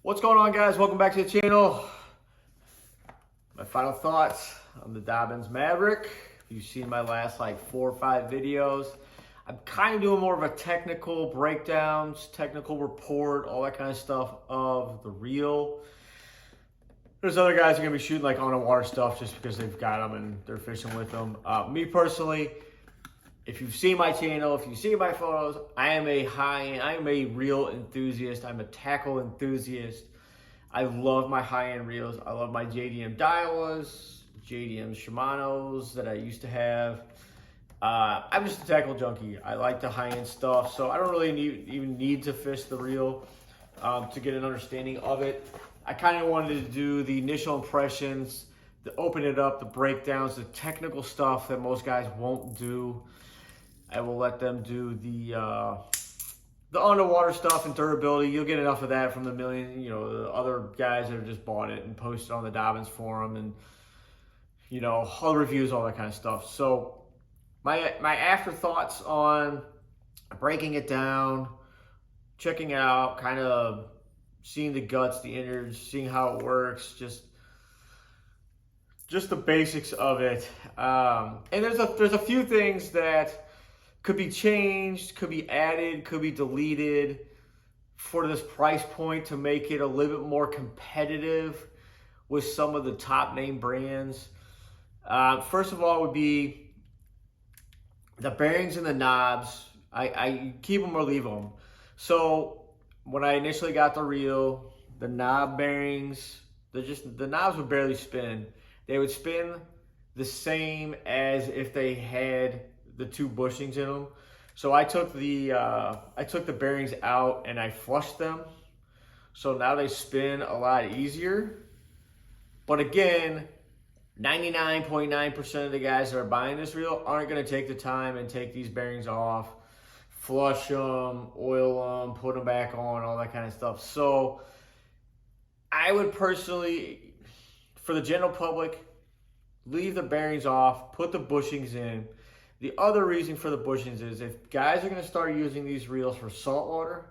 What's going on, guys? Welcome back to the channel. My final thoughts on the Dobyns Maverick. If you've seen my last like 4 or 5 videos, I'm kind of doing more of a technical breakdowns, technical report, all that kind of stuff of the reel. There's other guys who are gonna be shooting like on the water stuff just because they've got them and they're fishing with them. Me personally, if you've seen my channel, if you've seen my photos, I am a reel enthusiast. I'm a tackle enthusiast. I love my high-end reels. I love my JDM Daiwas, JDM Shimano's that I used to have. I'm just a tackle junkie. I like the high-end stuff, so I don't really even need to fish the reel to get an understanding of it. I kind of wanted to do the initial impressions, to open it up, the breakdowns, the technical stuff that most guys won't do. I will let them do the underwater stuff and durability. You'll get enough of that from the the other guys that have just bought it and posted on the Dobyns forum and, all reviews, all that kind of stuff. So my afterthoughts on breaking it down, checking it out, kind of seeing the guts, the innards, seeing how it works, just the basics of it. And there's a few things that could be changed, could be added, could be deleted for this price point to make it a little bit more competitive with some of the top name brands. First of all would be the bearings and the knobs. I keep them or leave them. So when I initially got the reel, the knob bearings, the knobs would barely spin. They would spin the same as if they had the 2 bushings in them. So I took the bearings out and I flushed them. So now they spin a lot easier. But again, 99.9% of the guys that are buying this reel aren't going to take the time and take these bearings off, flush them, oil them, put them back on, all that kind of stuff. So I would personally, for the general public, leave the bearings off, put the bushings in. The other reason for the bushings is if guys are going to start using these reels for saltwater,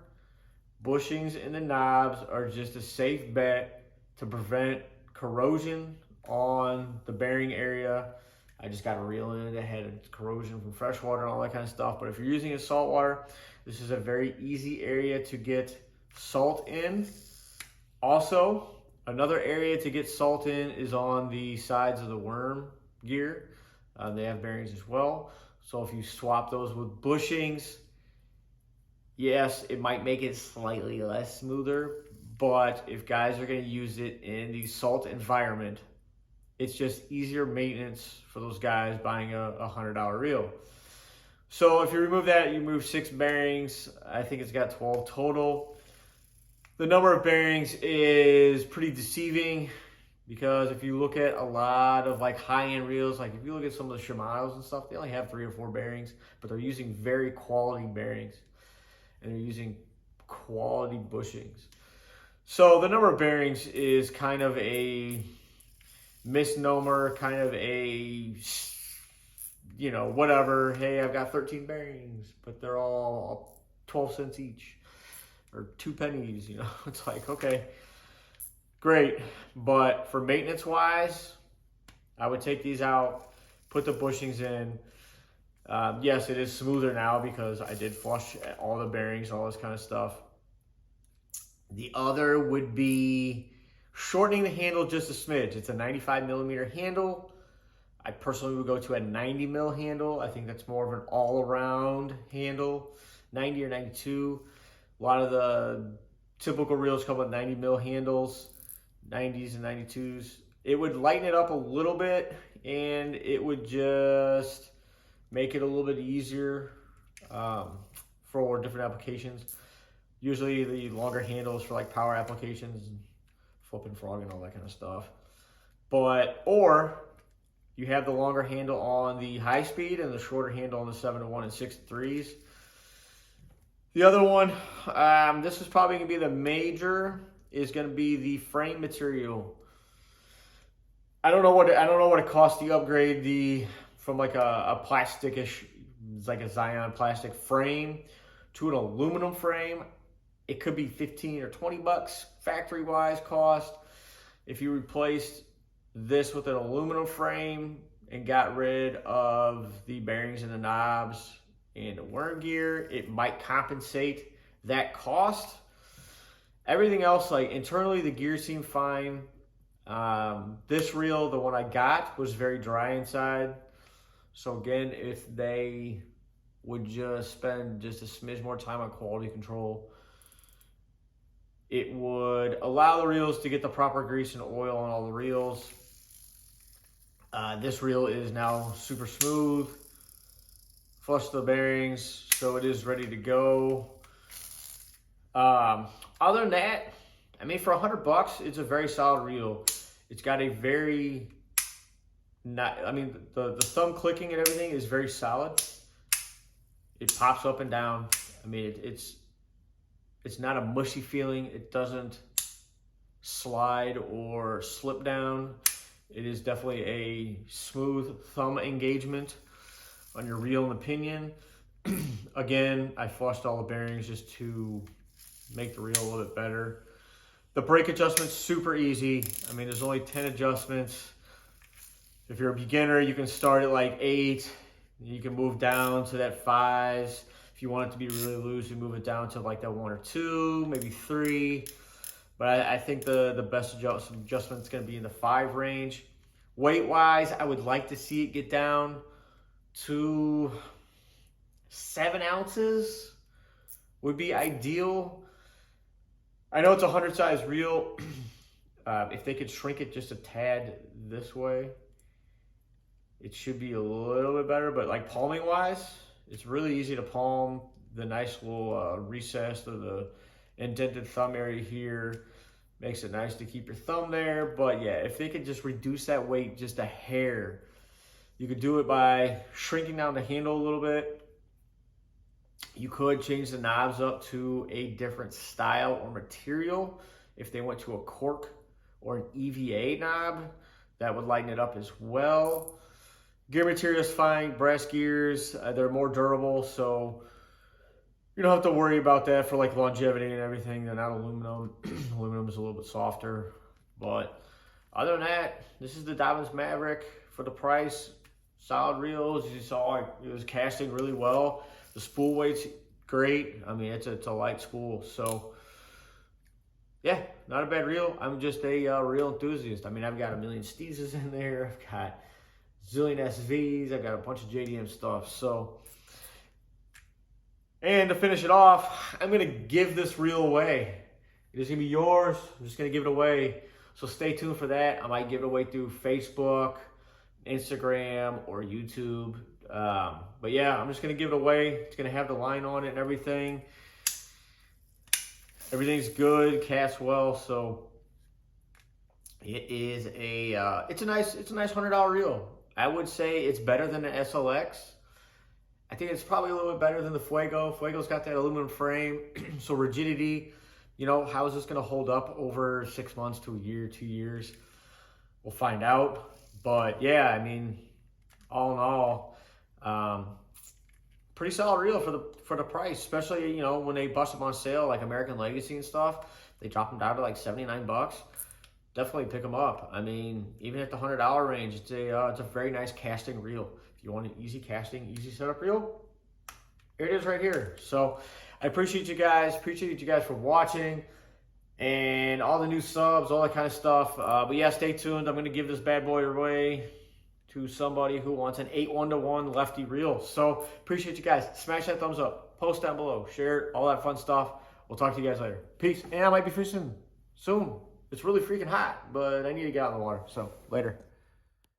bushings and the knobs are just a safe bet to prevent corrosion on the bearing area. I just got a reel in it that had corrosion from freshwater and all that kind of stuff. But if you're using it saltwater, this is a very easy area to get salt in. Also, another area to get salt in is on the sides of the worm gear. They have bearings as well. So if you swap those with bushings, yes, it might make it slightly less smoother, but if guys are going to use it in the salt environment, it's just easier maintenance for those guys buying a $100 reel. So if you remove that, you remove 6 bearings. I think it's got 12 total. The number of bearings is pretty deceiving, because if you look at a lot of like high-end reels, like if you look at some of the Shimano's and stuff, they only have 3 or 4 bearings, but they're using very quality bearings and they're using quality bushings. So the number of bearings is kind of a misnomer, kind of a, whatever. Hey, I've got 13 bearings, but they're all 12 cents each or 2 pennies, It's like, okay, great, but for maintenance wise, I would take these out, put the bushings in. Yes, it is smoother now because I did flush all the bearings, all this kind of stuff. The other would be shortening the handle just a smidge. It's a 95mm handle. I personally would go to a 90mm handle. I think that's more of an all-around handle, 90 or 92. A lot of the typical reels come with 90mm handles. 90s and 92s. It would lighten it up a little bit and it would just make it a little bit easier for different applications. Usually the longer handles for like power applications, flipping frog and all that kind of stuff. Or you have the longer handle on the high speed and the shorter handle on the 7-1 and 6-3s. The other one, this is probably gonna be the major, is going to be the frame material. I don't know what it costs to upgrade from like a plasticish, like a Zion plastic frame to an aluminum frame. it could be 15 or 20 bucks factory wise cost. If you replaced this with an aluminum frame and got rid of the bearings and the knobs and the worm gear, it might compensate that cost. Everything else, like internally, the gear seemed fine. This reel, the one I got, was very dry inside. So again, if they would just spend just a smidge more time on quality control, it would allow the reels to get the proper grease and oil on all the reels. This reel is now super smooth. Flush the bearings, so it is ready to go. Other than that, I mean, for $100, it's a very solid reel. It's got a very, the thumb clicking and everything is very solid. It pops up and down. I mean, it's not a mushy feeling. It doesn't slide or slip down. It is definitely a smooth thumb engagement on your reel and the pinion. Again, I flushed all the bearings just to make the reel a little bit better. The brake adjustment's super easy. I mean, there's only 10 adjustments. If you're a beginner, you can start at like 8. You can move down to that 5s. If you want it to be really loose, you move it down to like that 1 or 2, maybe 3. But I think the best adjustment is going to be in the 5 range. Weight-wise, I would like to see it get down to 7 ounces would be ideal. I know it's a 100 size reel. If they could shrink it just a tad this way, it should be a little bit better. But like palming wise, it's really easy to palm. The nice little recess of the indented thumb area here makes it nice to keep your thumb there. But yeah, if they could just reduce that weight just a hair, you could do it by shrinking down the handle a little bit. You could change the knobs up to a different style or material. If they went to a cork or an EVA knob, that would lighten it up as well. Gear material is fine. Brass gears, they're more durable, so you don't have to worry about that for like longevity and everything. They're not aluminum. Aluminum is a little bit softer. But other than that, this is the Dobyns Maverick for the price. Solid reels. You saw it was casting really well. The spool weight's great. I mean, it's a light spool. So yeah, not a bad reel. I'm just a reel enthusiast. I mean, I've got a million Steezes in there. I've got zillion SVs. I've got a bunch of JDM stuff. So, and to finish it off, I'm going to give this reel away. It is going to be yours. I'm just going to give it away. So stay tuned for that. I might give it away through Facebook, Instagram, or YouTube. But yeah, I'm just going to give it away. It's going to have the line on it and everything. Everything's good, casts well, so it is it's a nice $100 reel. I would say it's better than the SLX. I think it's probably a little bit better than the Fuego. Fuego's got that aluminum frame, so rigidity, you know, how is this going to hold up over 6 months to a year, 2 years? We'll find out. But yeah, I mean, all in all, pretty solid reel for the price, especially, you know, when they bust them on sale like American Legacy and stuff. They drop them down to like 79 bucks. Definitely pick them up. I mean, even at the $100 range, it's a very nice casting reel. If you want an easy casting, easy setup reel, here it is right here. So I appreciate you guys. Appreciate you guys for watching and all the new subs, all that kind of stuff. But yeah, stay tuned. I'm going to give this bad boy away to somebody who wants an 8-1-1 lefty reel. So appreciate you guys. Smash that thumbs up. Post down below. Share it. All that fun stuff. We'll talk to you guys later. Peace. And I might be fishing soon. It's really freaking hot, but I need to get out in the water. So later.